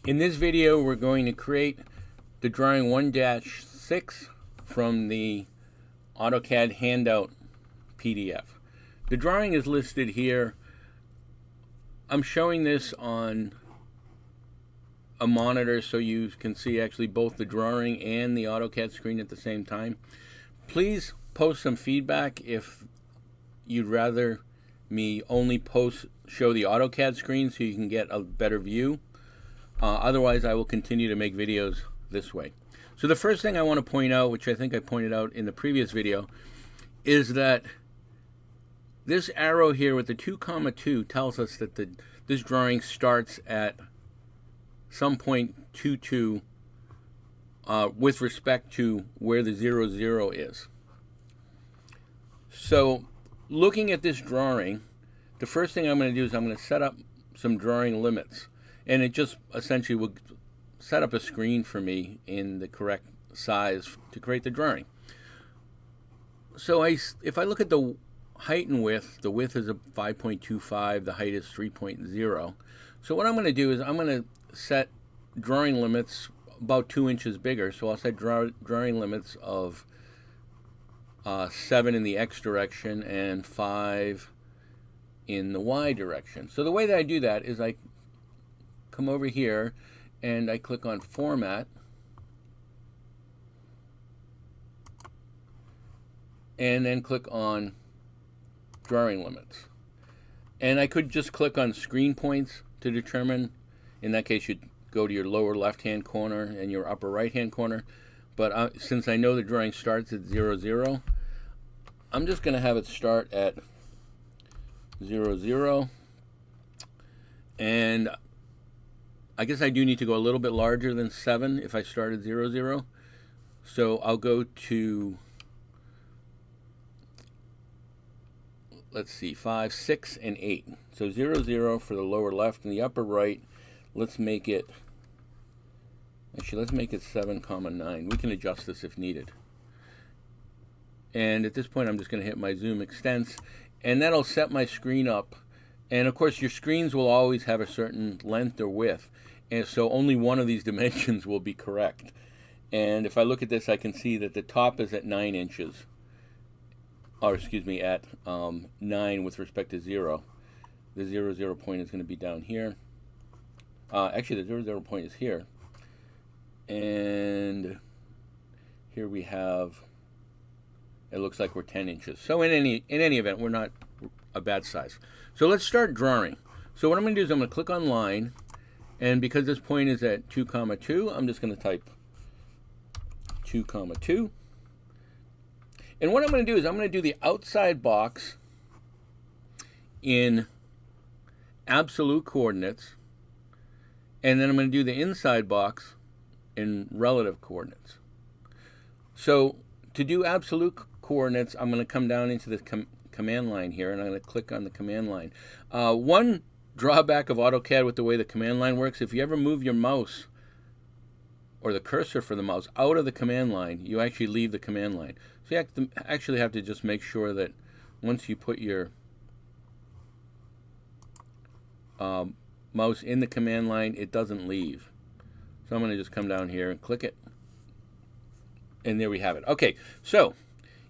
In this video, we're going to create the Drawing 1-6 from the AutoCAD handout PDF. The drawing is listed here. I'm showing this on a monitor so you can see actually both the drawing and the AutoCAD screen at the same time. Please post some feedback if you'd rather me only show the AutoCAD screen so you can get a better view. Otherwise, I will continue to make videos this way. So the first thing I want to point out, which I think I pointed out in the previous video, is that this arrow here with the 2,2 tells us that this drawing starts at some point 22 with respect to where the 0, is. So looking at this drawing, the first thing I'm going to do is I'm going to set up some drawing limits. And it just essentially will set up a screen for me in the correct size to create the drawing. So if I look at the height and width, the width is a 5.25, the height is 3.0. So what I'm going to do is I'm going to set drawing limits about 2 inches bigger. So I'll set drawing limits of 7 in the X direction and 5 in the Y direction. So the way that I do that is I come over here and I click on Format, and then click on Drawing Limits. And I could just click on Screen Points to determine. In that case, you'd go to your lower left-hand corner and your upper right-hand corner. But since I know the drawing starts at 0, I'm just going to have it start at 0, and I guess I do need to go a little bit larger than 7 if I start at 0. So I'll go to, let's see, 5, 6, and 8. So 0 for the lower left, and the upper right, let's make it 7, 9. We can adjust this if needed. And at this point, I'm just going to hit my zoom extents, and that'll set my screen up. And of course, your screens will always have a certain length or width, and so only one of these dimensions will be correct. And if I look at this, I can see that the top is at 9 inches, or excuse me, at 9 with respect to 0. The 0 point is going to be down here. Actually, the 0 point is here, and here we have. It looks like we're 10 inches. So in any event, we're not a bad size. So let's start drawing. So what I'm going to do is I'm going to click on Line, and because this point is at 2, 2, I'm just going to type 2, 2. And what I'm going to do is I'm going to do the outside box in absolute coordinates, and then I'm going to do the inside box in relative coordinates. So to do absolute coordinates, I'm going to come down into the command line here, and I'm going to click on the command line. One drawback of AutoCAD with the way the command line works, if you ever move your mouse or the cursor for the mouse out of the command line, you actually leave the command line. So you actually have to just make sure that once you put your mouse in the command line, it doesn't leave. So I'm going to just come down here and click it, and there we have it. Okay, so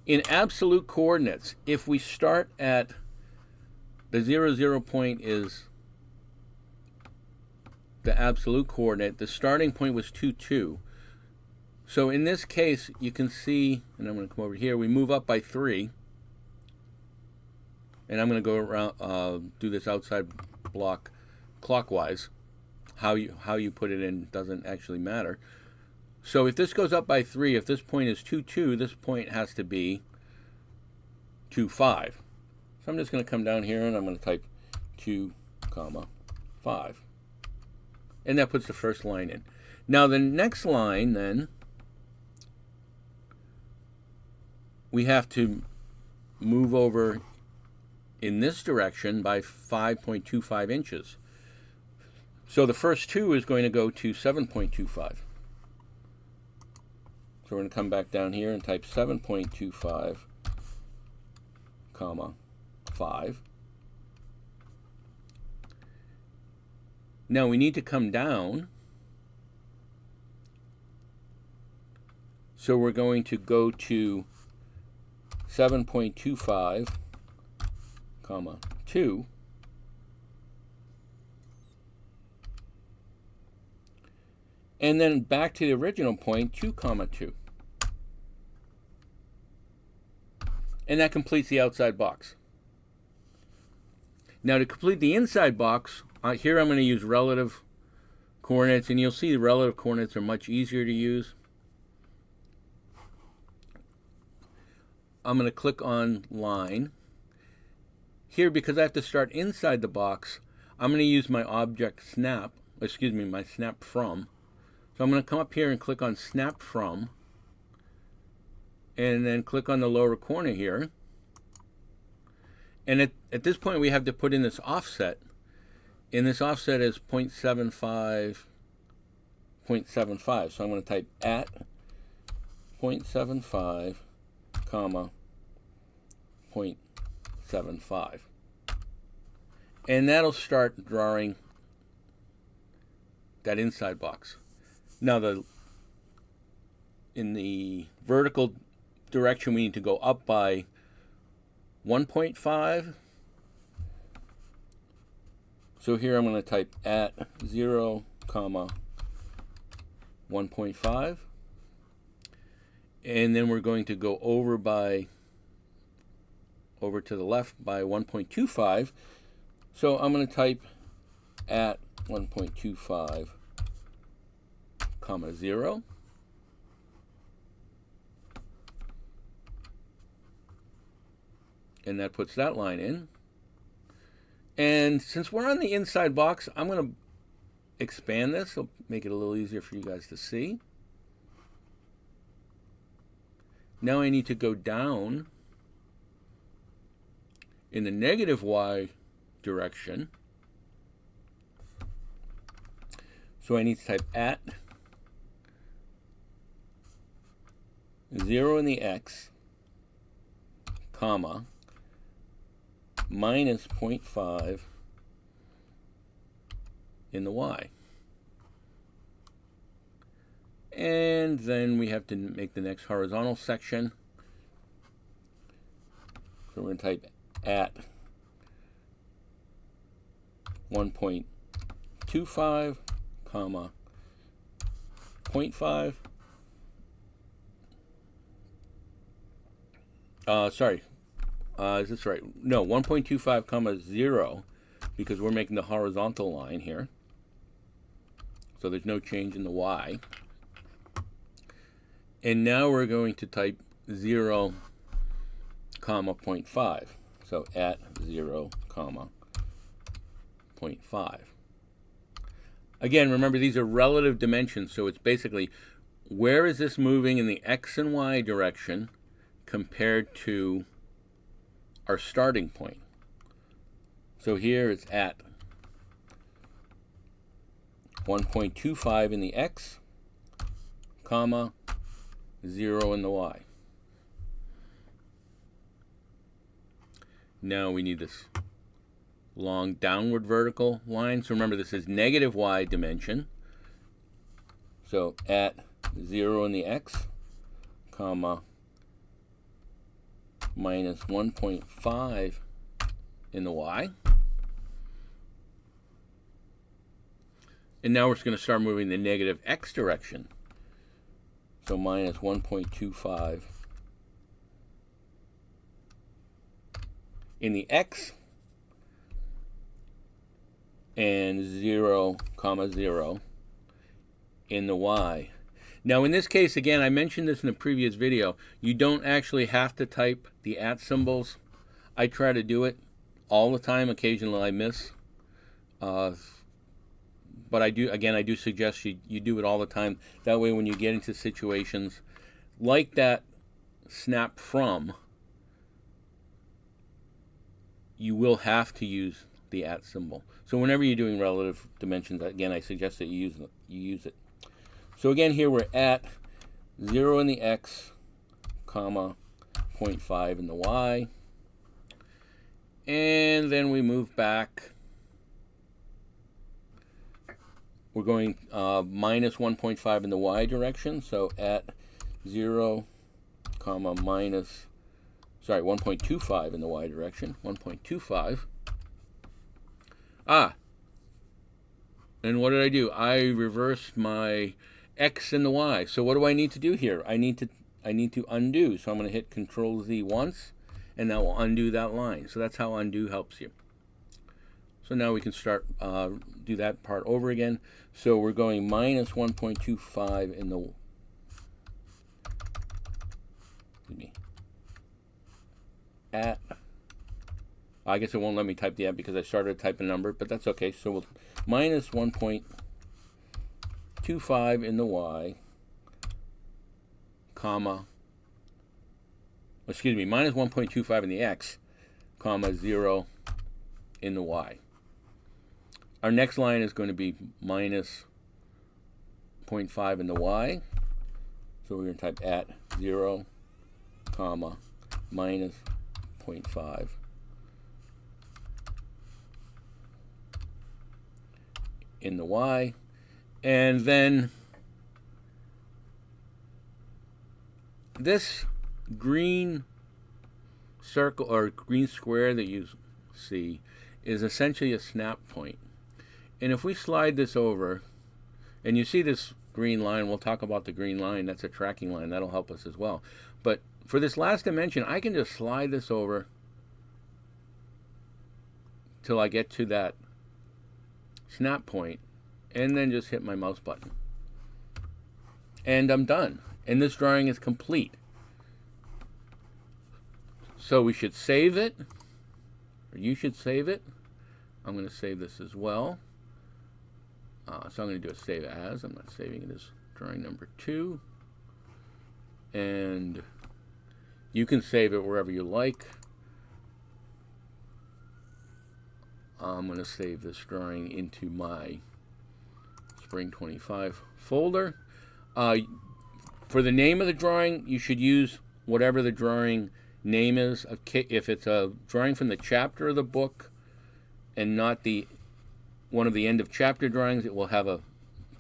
in absolute coordinates, if we start at the 0 point is the absolute coordinate. The starting point was 2, 2. So in this case, you can see, and I'm going to come over here, we move up by 3. And I'm going to go around, do this outside block clockwise. How you put it in doesn't actually matter. So if this goes up by 3, if this point is 2, 2, this point has to be 2, 5. So I'm just going to come down here and I'm going to type 2, 5. And that puts the first line in. Now the next line, then, we have to move over in this direction by 5.25 inches. So the first 2 is going to go to 7.25. So we're going to come back down here and type 7.25, 5. Now we need to come down So we're going to go to 7.25, comma 2, and then back to the original point, 2, comma 2. And that completes the outside box. Now to complete the inside box, here I'm going to use relative coordinates, and you'll see the relative coordinates are much easier to use. I'm going to click on line. Here, because I have to start inside the box, I'm going to use my object snap, my snap from. So I'm going to come up here and click on snap from, and then click on the lower corner here. And at this point we have to put in this offset. And this offset is 0.75, 0.75. So I'm going to type at 0.75, comma 0.75. And that'll start drawing that inside box. Now in the vertical direction we need to go up by 1.5. So here I'm going to type at 0, comma 1.5. And then we're going to go over to the left by 1.25. So I'm going to type at 1.25, comma 0. And that puts that line in. And since we're on the inside box, I'm going to expand this. It'll make it a little easier for you guys to see. Now I need to go down in the negative y direction. So I need to type at 0 in the x, comma, minus 0.5 in the y. And then we have to make the next horizontal section. So we're going to type at 1.25, comma 0.5. Is this right? No, 1.25, comma 0, because we're making the horizontal line here. So there's no change in the y. And now we're going to type 0, comma 0.5. So at 0, comma 0.5. Again, remember these are relative dimensions, so it's basically where is this moving in the x and y direction compared to our starting point. So here it's at 1.25 in the x, comma 0 in the y. Now we need this long downward vertical line. So remember this is negative y dimension. So at 0 in the x, comma minus 1.5 in the y. And now we're just going to start moving the negative x direction. So minus 1.25 in the x, and 0, comma 0 in the y. Now in this case, again, I mentioned this in a previous video, you don't actually have to type the at symbols. I try to do it all the time. Occasionally I miss. But I do suggest you do it all the time. That way when you get into situations like that snap from, you will have to use the at symbol. So whenever you're doing relative dimensions, again, I suggest that you use it. So again, here we're at 0 in the x, comma 0.5 in the y. And then we move back. We're going minus 1.5 in the y direction, so at 0, comma, minus, sorry, 1.25 in the y direction, 1.25. And what did I do? I reversed my x and the y. So what do I need to do here? I need to undo. So I'm going to hit Control Z once, and that will undo that line. So that's how undo helps you. So now we can start, do that part over again. So we're going minus 1.25 in the, at, I guess it won't let me type the at because I started to type a number, but that's okay. So we'll minus 1.25 in the y, comma, excuse me, minus 1.25 in the x, comma, 0 in the y. Our next line is going to be minus 0.5 in the y. So we're going to type at 0, comma, minus 0.5 in the y. And then this green circle or green square that you see is essentially a snap point. And if we slide this over, and you see this green line, we'll talk about the green line, that's a tracking line, that'll help us as well. But for this last dimension, I can just slide this over till I get to that snap point, and then just hit my mouse button. And I'm done. And this drawing is complete. So we should save it, or you should save it. I'm going to save this as well. So I'm going to do a save as. I'm not saving it as drawing number 2. And you can save it wherever you like. I'm going to save this drawing into my Spring 25 folder. For the name of the drawing, you should use whatever the drawing name is. If it's a drawing from the chapter of the book and not one of the end of chapter drawings, it will have a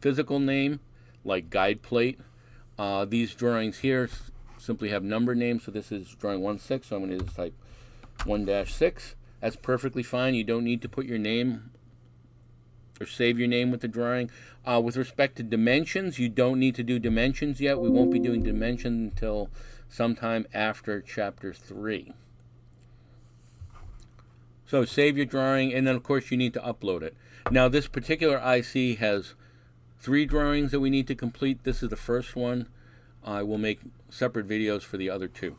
physical name like guide plate. These drawings here simply have number names, so this is drawing 1-6, so I'm going to just type 1-6. That's perfectly fine. You don't need to put your name or save your name with the drawing. With respect to dimensions, you don't need to do dimensions yet. We won't be doing dimensions until sometime after chapter 3. So save your drawing, and then of course you need to upload it. Now this particular IC has 3 drawings that we need to complete. This is the first one. I will make separate videos for the other 2.